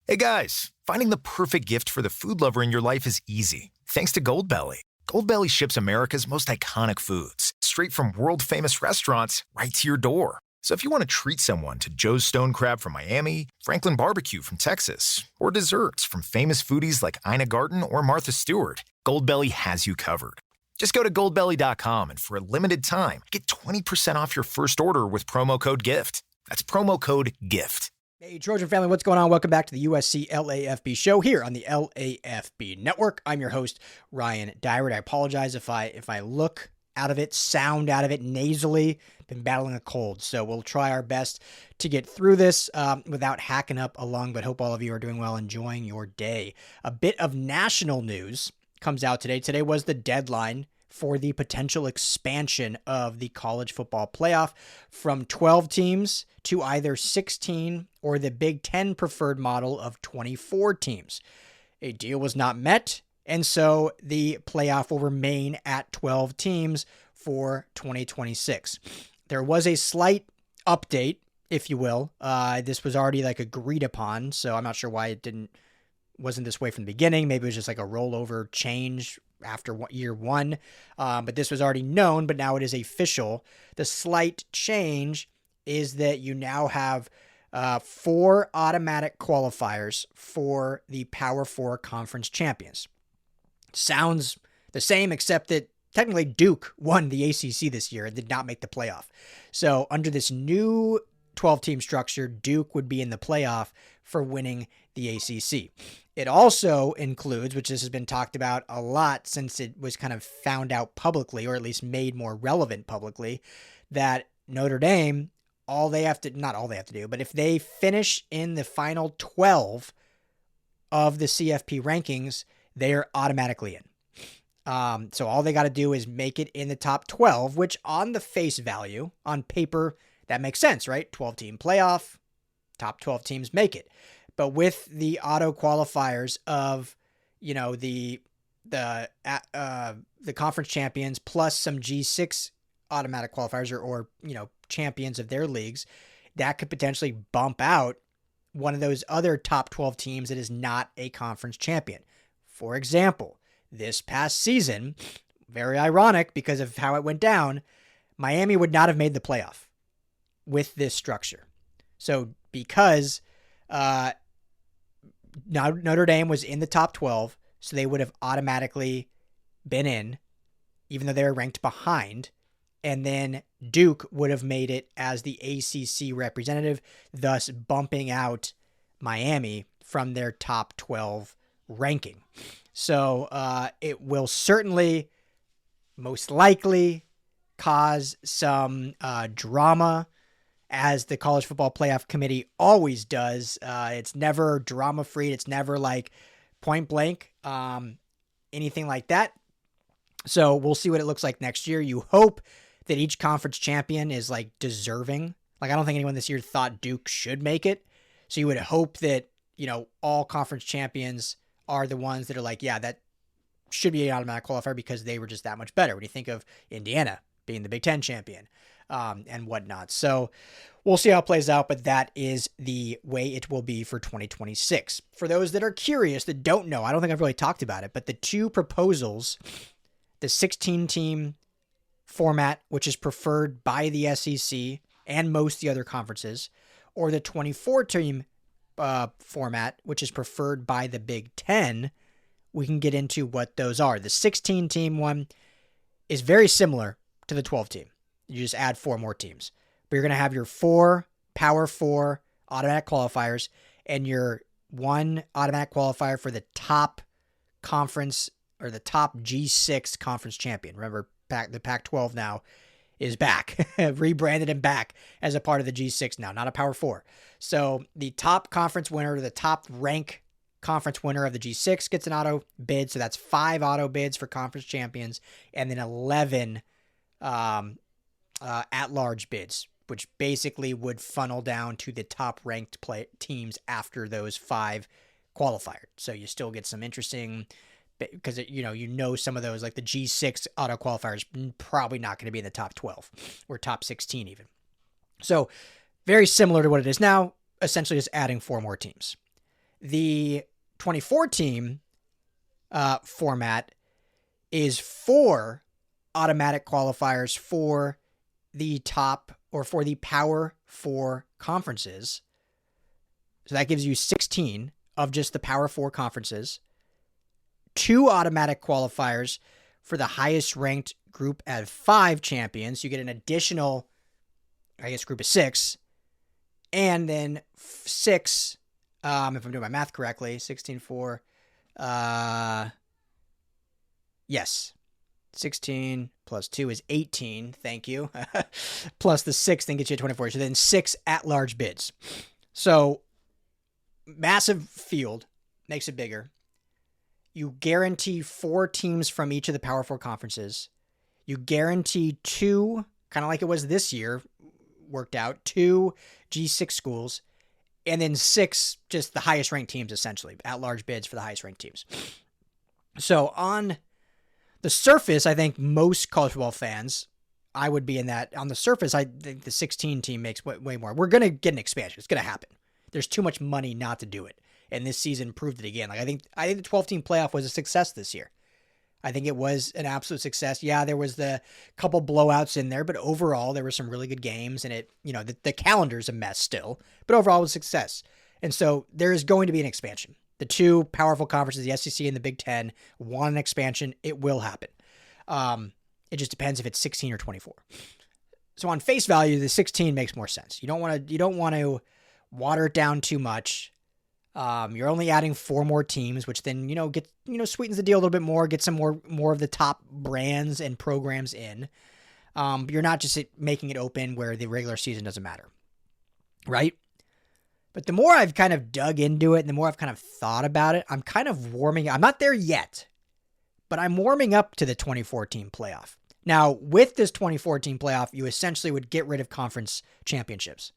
Hey guys, finding the perfect gift for the food lover in your life is easy. Thanks to Goldbelly. Goldbelly ships America's most iconic foods straight from world-famous restaurants right to your door. So if you want to treat someone to Joe's Stone Crab from Miami, Franklin Barbecue from Texas, or desserts from famous foodies like Ina Garten or Martha Stewart, Goldbelly has you covered. Just go to goldbelly.com and for a limited time, get 20% off your first order with promo code GIFT. That's promo code GIFT. Hey, Trojan family, what's going on? Welcome back to the USC LAFB show here on the LAFB network. I'm your host, Ryan Dyrud. I apologize if I look out of it, sound out of it nasally. Been battling a cold, so we'll try our best to get through this without hacking up a lung, but hope all of you are doing well, enjoying your day. A bit of national news comes out today. Today was the deadline for the potential expansion of the college football playoff from 12 teams to either 16 or the Big Ten preferred model of 24 teams. A deal was not met, and so the playoff will remain at 12 teams for 2026. There was a slight update, if you will. This was already agreed upon, so I'm not sure why it wasn't this way from the beginning. Maybe it was just like a rollover change after year one, but this was already known, but now it is official. The slight change is that you now have 4 automatic qualifiers for the Power 4 conference champions. Sounds the same, except that technically Duke won the ACC this year and did not make the playoff. So under this new 12-team structure, Duke would be in the playoff for winning the ACC. It also includes, which this has been talked about a lot since it was kind of found out publicly, or at least made more relevant publicly, that Notre Dame, not all they have to do, but if they finish in the final 12 of the CFP rankings, they are automatically in. So all they got to do is make it in the top 12, which on the face value, on paper, that makes sense, right? 12-team playoff, top 12 teams make it. But with the auto qualifiers of, the conference champions plus some G6 automatic qualifiers or champions of their leagues, that could potentially bump out one of those other top 12 teams that is not a conference champion. For example, this past season, very ironic because of how it went down, Miami would not have made the playoff with this structure. So because Notre Dame was in the top 12, so they would have automatically been in, even though they were ranked behind. And then Duke would have made it as the ACC representative, thus bumping out Miami from their top 12 ranking. So it will certainly, most likely, cause some drama, as the College Football Playoff Committee always does. It's never drama-free. It's never point blank, anything like that. So we'll see what it looks like next year. You hope that each conference champion is deserving. I don't think anyone this year thought Duke should make it. So you would hope that, all conference champions are the ones that are that should be an automatic qualifier because they were just that much better. When you think of Indiana being the Big Ten champion, and whatnot. So we'll see how it plays out, but that is the way it will be for 2026. For those that are curious, that don't know, I don't think I've really talked about it, but the two proposals, the 16-team format, which is preferred by the SEC and most of the other conferences, or the 24-team format, which is preferred by the Big Ten, we can get into what those are. The 16-team one is very similar to the 12-team. You just add 4 more teams. But you're going to have your 4 Power 4 automatic qualifiers and your 1 automatic qualifier for the top conference or the top G6 conference champion. Remember, the Pac-12 now is back, rebranded and back as a part of the G6 now, not a Power 4. So the top conference winner, the top rank conference winner of the G6 gets an auto bid. So that's 5 auto bids for conference champions and then 11 at-large bids, which basically would funnel down to the top-ranked teams after those 5 qualifiers. So you still get some interesting, because some of those, like the G6 auto qualifiers, probably not going to be in the top 12 or top 16 even. So very similar to what it is now, essentially just adding 4 more teams. The 24 team format is 4 automatic qualifiers for the top or for the Power 4 conferences. So that gives you 16 of just the Power 4 conferences. 2 automatic qualifiers for the highest ranked group of 5 champions. You get an additional, group of 6. And then 6, if I'm doing my math correctly, 16, 4. Yes. 16 plus 2 is 18. Thank you. Plus the 6 then gets you 24. So then 6 at-large bids. So massive field makes it bigger. You guarantee 4 teams from each of the Power 4 conferences. You guarantee 2, kind of like it was this year, worked out, 2 G6 schools, and then 6 just the highest ranked teams, essentially, at-large bids for the highest ranked teams. So on the surface, I think most college football fans, I would be in that. On the surface, I think the 16 team makes way more. We're going to get an expansion. It's going to happen. There's too much money not to do it. And this season proved it again. Like I think the 12-team playoff was a success this year. I think it was an absolute success. Yeah, there was the couple blowouts in there, but overall there were some really good games, and the calendar's a mess still, but overall it was a success. And so there is going to be an expansion. The 2 powerful conferences, the SEC and the Big Ten, want an expansion. It will happen. It just depends if it's 16 or 24. So on face value, the 16 makes more sense. You don't want to water it down too much. You're only adding 4 more teams, which then, sweetens the deal a little bit more, get some more of the top brands and programs in. You're not just making it open where the regular season doesn't matter. Right? But the more I've kind of dug into it and the more I've kind of thought about it, I'm kind of warming. I'm not there yet, but I'm warming up to the 2014 playoff. Now, with this 2014 playoff, you essentially would get rid of conference championships.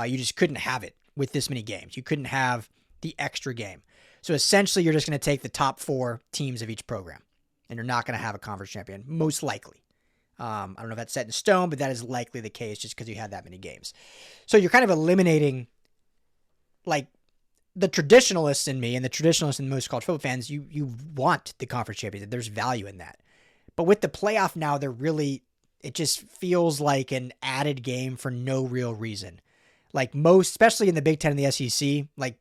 You just couldn't have it with this many games. You couldn't have the extra game. So essentially, you're just going to take the top 4 teams of each program, and you're not going to have a conference champion, most likely. I don't know if that's set in stone, but that is likely the case just because you had that many games. So you're kind of eliminating, like, the traditionalists in me and the traditionalists in most college football fans, you want the conference champions. There's value in that. But with the playoff now, it just feels like an added game for no real reason. Like especially in the Big Ten and the SEC, like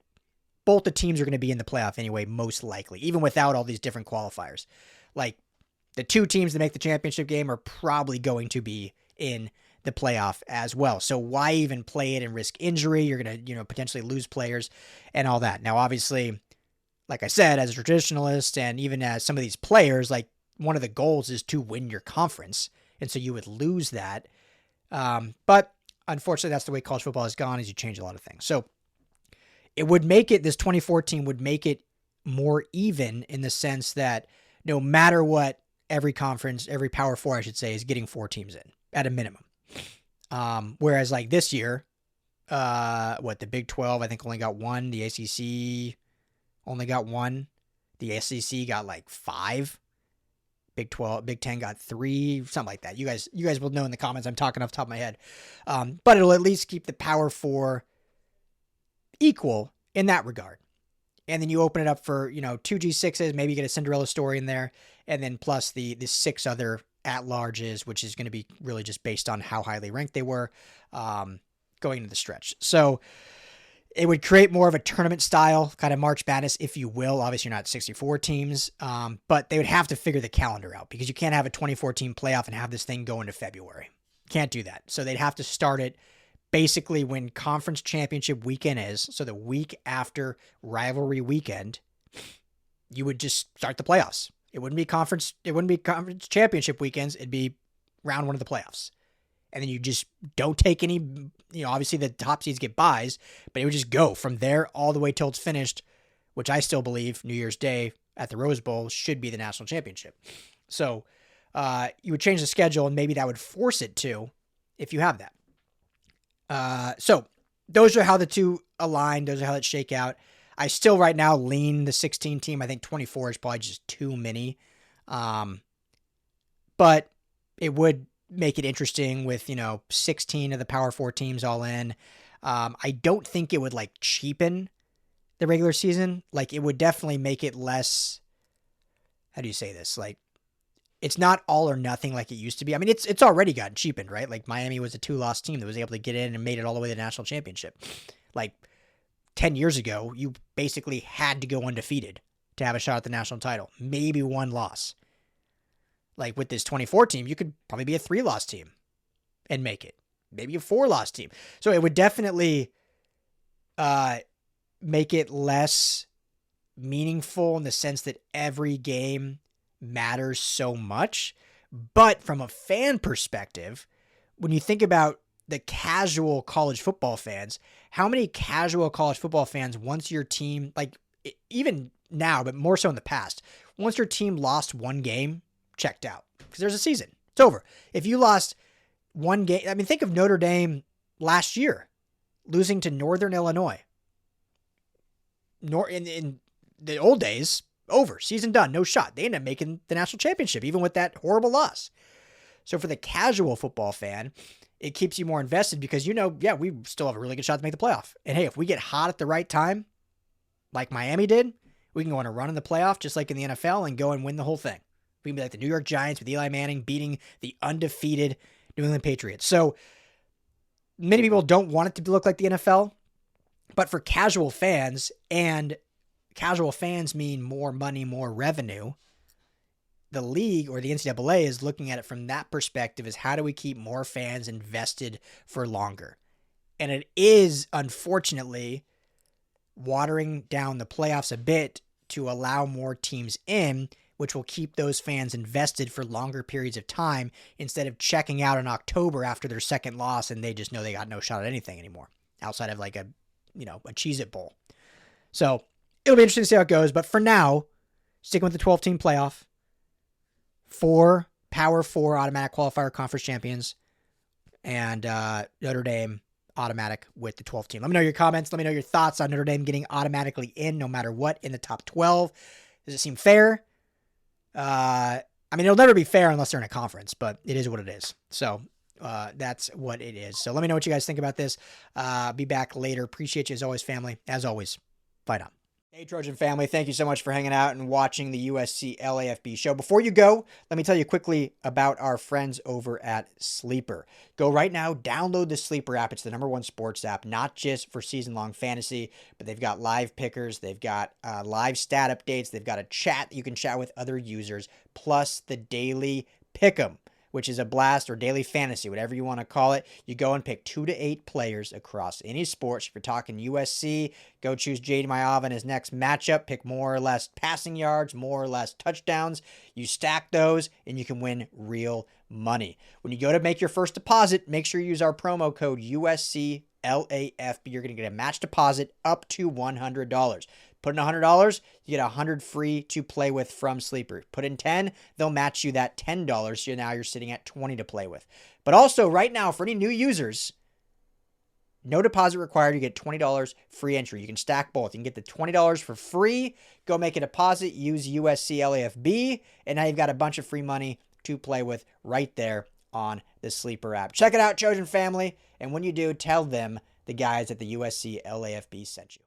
both the teams are going to be in the playoff anyway, most likely, even without all these different qualifiers. Like the 2 teams that make the championship game are probably going to be in the playoff as well. So why even play it and risk injury? You're going to, potentially lose players and all that. Now, obviously, like I said, as a traditionalist and even as some of these players, like one of the goals is to win your conference. And so you would lose that. But unfortunately, that's the way college football has gone, is you change a lot of things. So it would make it, this 2014 would make it more even in the sense that no matter what, every conference, every Power 4, I should say, is getting 4 teams in at a minimum. Whereas like this year, the Big 12, I think only got 1. The ACC only got 1. The SEC got like 5. Big 10 got 3, something like that. You guys will know in the comments. I'm talking off the top of my head. But it'll at least keep the Power 4 equal in that regard. And then you open it up for, 2 G6s, maybe you get a Cinderella story in there, and then plus the 6 other at-larges, which is going to be really just based on how highly ranked they were going into the stretch. So it would create more of a tournament style, kind of March Madness, if you will. Obviously, you're not 64 teams, but they would have to figure the calendar out because you can't have a 2014 playoff and have this thing go into February. Can't do that. So they'd have to start it basically when conference championship weekend is. So the week after rivalry weekend, you would just start the playoffs. It wouldn't be conference championship weekends. It'd be round 1 of the playoffs. And then you just don't take any, obviously the top seeds get buys, but it would just go from there all the way till it's finished, which I still believe New Year's Day at the Rose Bowl should be the national championship. So you would change the schedule and maybe that would force it to if you have that. So those are how the 2 align. Those are how that shake out. I still right now lean the 16 team. I think 24 is probably just too many. But it would make it interesting with, 16 of the Power 4 teams all in. I don't think it would like cheapen the regular season, like it would definitely make it less, how do you say this? Like, it's not all or nothing like it used to be. I mean, it's already gotten cheapened, right? Like Miami was a 2-loss team that was able to get in and made it all the way to the national championship. Like 10 years ago, you basically had to go undefeated to have a shot at the national title. Maybe 1 loss. Like with this 24 team, you could probably be a 3-loss team and make it. Maybe a 4-loss team. So it would definitely make it less meaningful in the sense that every game matters so much. But from a fan perspective, when you think about the casual college football fans, how many casual college football fans, once your team, like even now, but more so in the past, once your team lost 1 game, checked out because there's a season. It's over. If you lost 1 game, I mean, think of Notre Dame last year losing to Northern Illinois. In the old days, over, season done, no shot. They ended up making the national championship, even with that horrible loss. So for the casual football fan, it keeps you more invested because we still have a really good shot to make the playoff. And hey, if we get hot at the right time, like Miami did, we can go on a run in the playoff, just like in the NFL, and go and win the whole thing. We can be like the New York Giants with Eli Manning beating the undefeated New England Patriots. So many people don't want it to look like the NFL, but for casual fans, and casual fans mean more money, more revenue, the league or the NCAA is looking at it from that perspective is how do we keep more fans invested for longer? And it is, unfortunately, watering down the playoffs a bit to allow more teams in, which will keep those fans invested for longer periods of time instead of checking out in October after their second loss and they just know they got no shot at anything anymore outside of like a Cheez-It Bowl. So it'll be interesting to see how it goes. But for now, sticking with the 12-team playoff, 4 Power 4 automatic qualifier conference champions, and Notre Dame automatic with the 12th team. Let me know your comments. Let me know your thoughts on Notre Dame getting automatically in no matter what in the top 12. Does it seem fair? I mean, it'll never be fair unless they're in a conference, but it is what it is. So that's what it is. So let me know what you guys think about this. Be back later. Appreciate you as always, family. As always, fight on. Hey, Trojan family, thank you so much for hanging out and watching the USC LAFB show. Before you go, let me tell you quickly about our friends over at Sleeper. Go right now, download the Sleeper app. It's the #1 sports app, not just for season-long fantasy, but they've got live pickers, they've got live stat updates, they've got a chat that you can chat with other users, plus the daily pick'em, which is a blast, or daily fantasy, whatever you want to call it. You go and pick 2 to 8 players across any sports. If you're talking USC, go choose Jade Mayava in his next matchup. Pick more or less passing yards, more or less touchdowns. You stack those, and you can win real money. When you go to make your first deposit, make sure you use our promo code USCLAFB. You're going to get a match deposit up to $100. Put in $100, you get $100 free to play with from Sleeper. Put in $10, they'll match you that $10, so now you're sitting at $20 to play with. But also, right now, for any new users, no deposit required. You get $20 free entry. You can stack both. You can get the $20 for free. Go make a deposit. Use USC LAFB, and now you've got a bunch of free money to play with right there on the Sleeper app. Check it out, Trojan family, and when you do, tell them the guys at the USC LAFB sent you.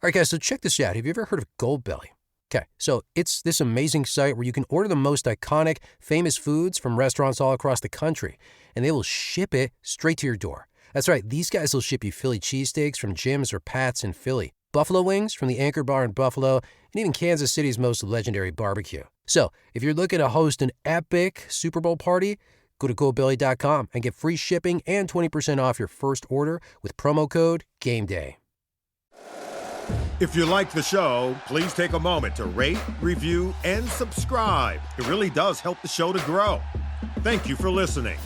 All right, guys, so check this out. Have you ever heard of Goldbelly? Okay, so it's this amazing site where you can order the most iconic, famous foods from restaurants all across the country, and they will ship it straight to your door. That's right, these guys will ship you Philly cheesesteaks from Jim's or Pat's in Philly, buffalo wings from the Anchor Bar in Buffalo, and even Kansas City's most legendary barbecue. So if you're looking to host an epic Super Bowl party, go to goldbelly.com and get free shipping and 20% off your first order with promo code GAMEDAY. If you like the show, please take a moment to rate, review, and subscribe. It really does help the show to grow. Thank you for listening.